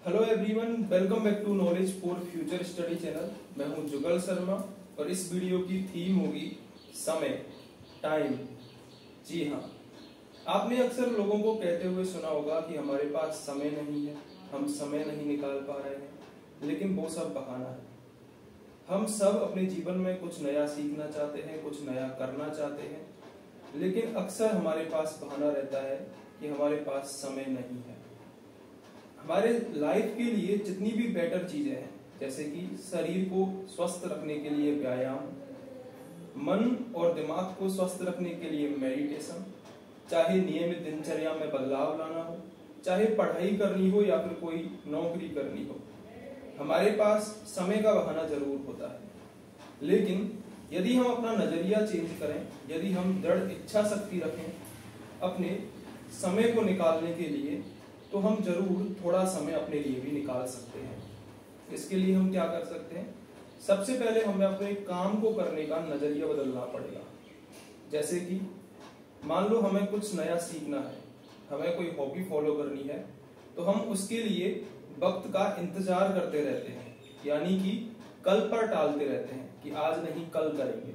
Hello everyone, welcome back to knowledge for future study channel. मैं हूं जुगल शर्मा और इस वीडियो की थीम होगी समय, टाइम। जी हाँ, आपने अक्सर लोगों को कहते हुए सुना होगा कि हमारे पास समय नहीं है, हम समय नहीं निकाल पा रहे हैं, लेकिन वो सब बहाना है। हम सब अपने जीवन में कुछ नया सीखना चाहते हैं, कुछ नया करना चाहते हैं, लेकिन अक्सर हमारे पास बहाना रहता है कि हमारे पास समय नहीं है। हमारे लाइफ के लिए जितनी भी बेटर चीजें हैं, जैसे कि शरीर को स्वस्थ रखने के लिए व्यायाम, मन और दिमाग को स्वस्थ रखने के लिए मेडिटेशन, चाहे नियमित दिनचर्या में बदलाव लाना हो, चाहे पढ़ाई करनी हो या फिर कोई नौकरी करनी हो, हमारे पास समय का बहाना जरूर होता है। लेकिन यदि हम अपना नजरिया चेंज करें, यदि हम दृढ़ इच्छा शक्ति रखें अपने समय को निकालने के लिए, तो हम जरूर थोड़ा समय अपने लिए भी निकाल सकते हैं। इसके लिए हम क्या कर सकते हैं? सबसे पहले हमें अपने काम को करने का नजरिया बदलना पड़ेगा। जैसे कि मान लो हमें कुछ नया सीखना है, हमें कोई हॉबी फॉलो करनी है, तो हम उसके लिए वक्त का इंतजार करते रहते हैं, यानी कि कल पर टालते रहते हैं कि आज नहीं कल करेंगे।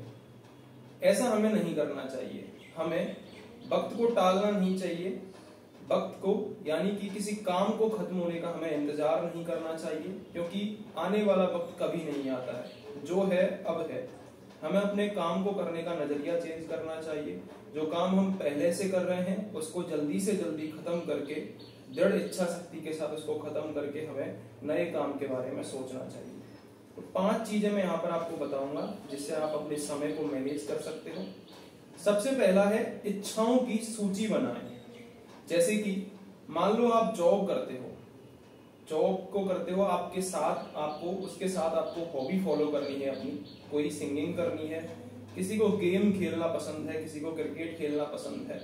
ऐसा हमें नहीं करना चाहिए। हमें वक्त को टालना नहीं चाहिए। वक्त को यानी कि किसी काम को खत्म होने का हमें इंतजार नहीं करना चाहिए, क्योंकि आने वाला वक्त कभी नहीं आता है। जो है अब है। हमें अपने काम को करने का नजरिया चेंज करना चाहिए। जो काम हम पहले से कर रहे हैं उसको जल्दी से जल्दी खत्म करके, दृढ़ इच्छा शक्ति के साथ उसको खत्म करके हमें नए काम के बारे में सोचना चाहिए। तो 5 चीजें मैं यहाँ पर आपको बताऊंगा जिससे आप अपने समय को मैनेज कर सकते हो। सबसे पहला है इच्छाओं की सूची बनाएं। जैसे कि मान लो आप जॉब करते हो, आपके साथ आपको उसके साथ आपको हॉबी फॉलो करनी है अपनी, कोई सिंगिंग करनी है, किसी को गेम खेलना पसंद है, किसी को क्रिकेट खेलना पसंद है,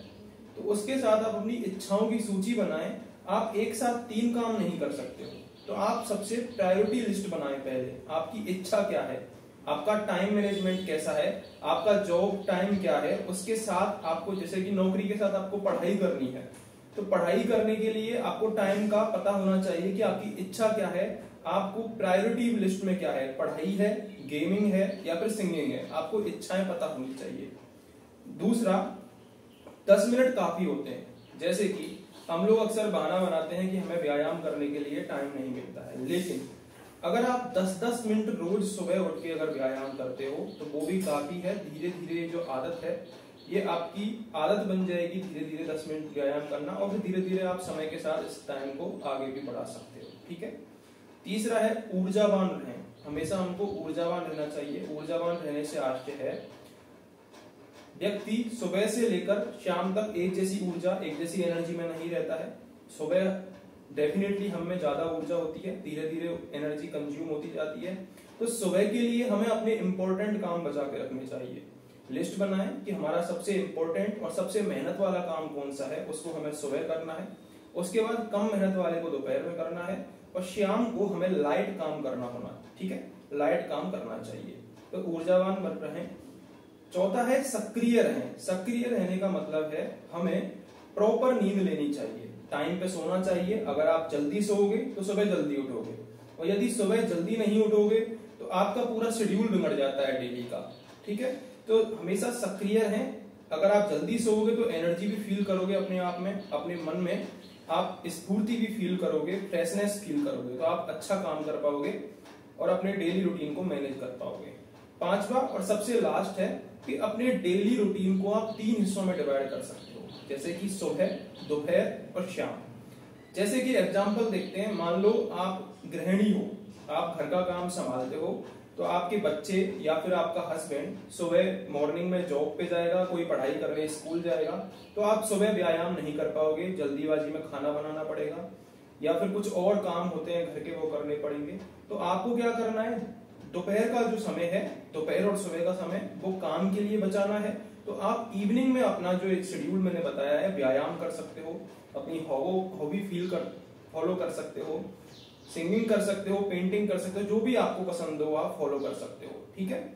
तो उसके साथ आप अपनी इच्छाओं की सूची बनाएं। आप एक साथ 3 काम नहीं कर सकते हो, तो आप सबसे प्रायोरिटी लिस्ट बनाएं। पहले आपकी इच्छा क्या है, आपका टाइम मैनेजमेंट कैसा है, आपका जॉब टाइम क्या है, उसके साथ आपको जैसे कि नौकरी के साथ आपको पढ़ाई करनी है, तो पढ़ाई करने के लिए आपको टाइम का पता होना चाहिए कि आपकी इच्छा क्या है, आपको प्रायोरिटी लिस्ट में क्या है, पढ़ाई है, गेमिंग है या फिर सिंगिंग है, आपको इच्छाएं पता होनी चाहिए। दूसरा, 10 मिनट काफी होते हैं। जैसे कि हम लोग अक्सर बहाना बनाते हैं कि हमें व्यायाम करने के लिए टाइम नहीं मिलता है, लेकिन अगर आप 10-10 मिनट रोज सुबह उठ के अगर व्यायाम करते हो तो वो भी काफी है। धीरे धीरे जो आदत है ये आपकी आदत बन जाएगी, धीरे धीरे 10 मिनट व्यायाम करना, और फिर धीरे धीरे आप समय के साथ इस टाइम को आगे भी बढ़ा सकते हो। ठीक है। तीसरा है ऊर्जावान रहें। हमेशा हमको ऊर्जावान रहना चाहिए। ऊर्जावान रहने से आशय है व्यक्ति सुबह से लेकर शाम तक एक जैसी ऊर्जा, एक जैसी एनर्जी में नहीं रहता है। सुबह डेफिनेटली हम में ज्यादा ऊर्जा होती है, धीरे धीरे एनर्जी कंज्यूम होती जाती है। तो सुबह के लिए हमें अपने इंपॉर्टेंट काम बचा के रखने चाहिए। लिस्ट बनाएं कि हमारा सबसे इंपॉर्टेंट और सबसे मेहनत वाला काम कौन सा है, उसको हमें सुबह करना है। उसके बाद कम मेहनत वाले को दोपहर में करना है, और शाम को हमें लाइट काम करना होना। ठीक है, लाइट काम करना चाहिए। तो ऊर्जावान बन रहें। चौथा है सक्रिय रहें। सक्रिय रहने का मतलब है हमें प्रॉपर नींद लेनी चाहिए, टाइम पे सोना चाहिए। अगर आप जल्दी सोओगे तो सुबह जल्दी उठोगे, और यदि सुबह जल्दी नहीं उठोगे तो आपका पूरा शेड्यूल बिगड़ जाता है डेली का। ठीक है, तो हमेशा सक्रिय रहें। अगर आप जल्दी सोओगे तो एनर्जी भी फील करोगे अपने आप में, अपने मन में आप स्फूर्ति भी फील करोगे, फ्रेशनेस फील करोगे, तो आप अच्छा काम कर पाओगे और अपने डेली रूटीन को मैनेज कर पाओगे। 5वां और सबसे लास्ट है कि अपने डेली रूटीन को आप 3 हिस्सों में डिवाइड कर सकते हो, जैसे कि सुबह, दोपहर और शाम। जैसे कि एग्जाम्पल देखते हैं। मान लो आप गृहिणी हो, आप घर का काम संभालते हो, तो आपके बच्चे या फिर आपका हस्बैंड सुबह मॉर्निंग में जॉब पे जाएगा, कोई पढ़ाई करने स्कूल जाएगा, तो आप सुबह व्यायाम नहीं कर पाओगे, जल्दीबाजी में खाना बनाना पड़ेगा, या फिर कुछ और काम होते हैं घर के वो करने पड़ेंगे। तो आपको क्या करना है, दोपहर का जो समय है, दोपहर और सुबह का समय, वो काम के लिए बचाना है। तो आप इवनिंग में अपना जो एक शेड्यूल मैंने बताया है, व्यायाम कर सकते हो, अपनी हॉबी फॉलो कर सकते हो, सिंगिंग कर सकते हो, पेंटिंग कर सकते हो, जो भी आपको पसंद हो आप फॉलो कर सकते हो। ठीक है।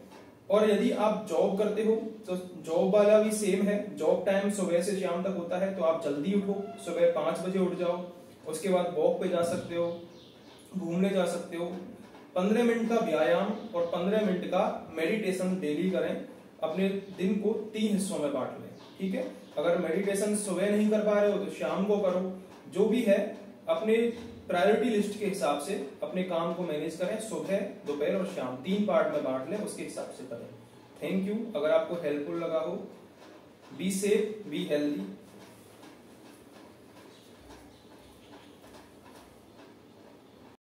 और यदि आप जॉब करते हो तो जॉब वाला भी सेम है। जॉब टाइम सुबह से शाम तक होता है, तो आप जल्दी उठो, सुबह 5 बजे उठ जाओ, उसके बाद वॉक पे जा सकते हो, घूमने जा सकते हो। 15 मिनट का व्यायाम और 15 मिनट का मेडिटेशन डेली करें। अपने दिन को 3 हिस्सों में बांट लें, ठीक है। अगर मेडिटेशन सुबह नहीं कर पा रहे हो तो शाम को करो। जो भी है अपने प्रायोरिटी लिस्ट के हिसाब से अपने काम को मैनेज करें। सुबह, दोपहर और शाम 3 पार्ट में बांट लें, उसके हिसाब से करें। Thank you. अगर आपको हेल्पफुल लगा हो, बी सेफ, बी हेल्दी।